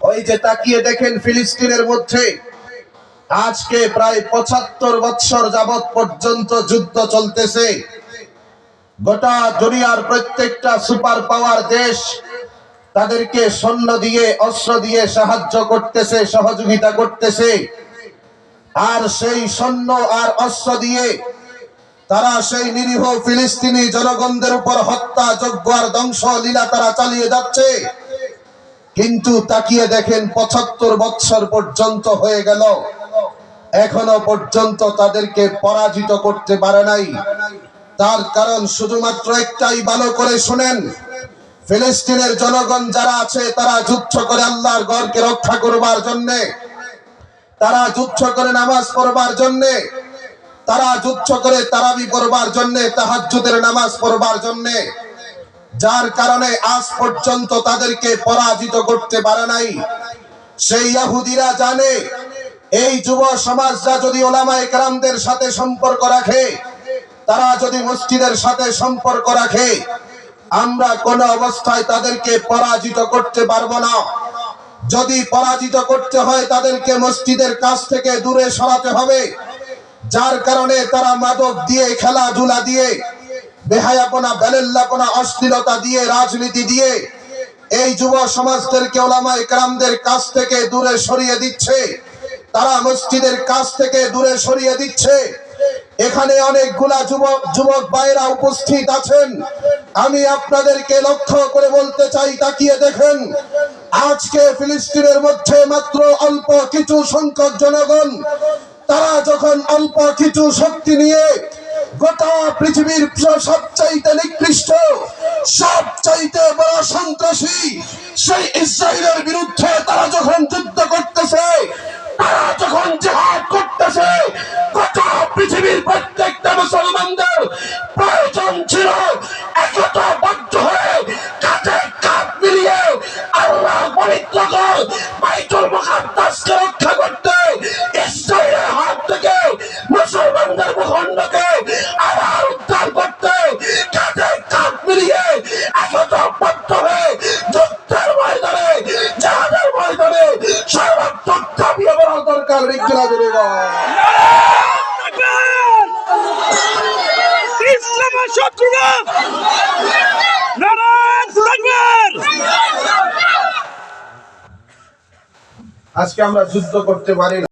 ওই যে তাকিয়ে দেখেন ফিলিস্তিনের মধ্যে আজকে প্রায় ৭৫ বছর যাবত পর্যন্ত যুদ্ধ চলতেছে। গোটা দুনিয়ার প্রত্যেকটা সুপার পাওয়ার দেশ তাদেরকে সৈন্য দিয়ে অস্ত্র দিয়ে সাহায্য করতেছে, সহযোগিতা করতেছে। আর সেই সৈন্য আর অস্ত্র দিয়ে তারা সেই নিরীহ ফিলিস্তিনি জনগণদের উপর হত্যা যজ্ঞ আর ধ্বংস লীলা তারা চালিয়ে যাচ্ছে। কিন্তু তাকিয়ে দেখেন ৭৫ বছর পর্যন্ত হয়ে গেল, এখনো পর্যন্ত তাদেরকে পরাজিত করতে পারে নাই। তার কারণ শুধুমাত্র একটাই, ভালো করে শুনেন। ফিলিস্তিনের জনগণ যারা আছে তারা যুদ্ধ করে আল্লাহর ঘরকে রক্ষা করবার জন্য, তারা যুদ্ধ করে নামাজ পড়বার জন্য, তারা যুদ্ধ করে তারাবি পড়বার জন্য, তাহাজ্জুদের নামাজ পড়বার জন্য। যার কারণে আজ পর্যন্ত তাদেরকে পরাজিত করতে পারে নাই। সেই ইহুদিরা জানে এই যুব সমাজরা যদি উলামায়ে কেরামদের সাথে সম্পর্ক রাখে, তারা যদি মসজিদের সাথে সম্পর্ক রাখে, আমরা কোন অবস্থায় তাদেরকে পরাজিত করতে পারবো না। যদি পরাজিত করতে হয় তাদেরকে মসজিদের কাছ থেকে দূরে সরাতে হবে। যার কারণে তারা মাদক দিয়ে, খেলাধুলা দিয়ে, বেহায়াপনা, বেলেল্লাপনা, অশ্লীলতা দিয়ে, রাজনীতি দিয়ে এই যুব সমাজদেরকে উলামায়ে কেরামদের কাছ থেকে দূরে সরিয়ে দিচ্ছে। তারা মসজিদের কাছ থেকে দূরে সরিয়ে দিচ্ছে। এখানে অনেকগুলা যুবক ভাইরা উপস্থিত আছেন। আমি আপনাদেরকে লক্ষ্য করে বলতে চাই, তাকিয়ে দেখেন আজকে ফিলিস্তিনের মধ্যে মাত্র অল্প কিছু সংখ্যক জনগণ, তারা যখন অল্প কিছু শক্তি নিয়ে গোটা পৃথিবীর সবচাইতে নিকৃষ্ট, সবচাইতে বড় সন্ত্রাসী সেই ইসরায়েলের বিরুদ্ধে তারা যখন যুদ্ধ করতেছে, তারা যখন জিহাদ করতেছে, গোটা পৃথিবীর প্রত্যেকটা মুসলমানদের প্রয়োজন ছিল একতাবদ্ধ হয়ে কাঁধে কাঁধ মিলিয়ে আল্লাহর পবিত্র ঘর বাইতুল মুকাদ্দাসকে রক্ষা করতে, ইসরায়েলের হাত থেকে মুসলমানদের ভূখণ্ডকে আবার উদ্ধার করতে কাঁধে কাঁধ মিলিয়ে একতাবদ্ধ হয়ে যুদ্ধের ময়দানে, জিহাদের ময়দানে সর্বাত্মক ঝাঁপিয়ে পড়া দরকার। বিজ্ঞান জুড়ে ইসলামের শত্রুরা নারায়ণ তাকবীর। আজকে আমরা যুদ্ধ করতে পারি না।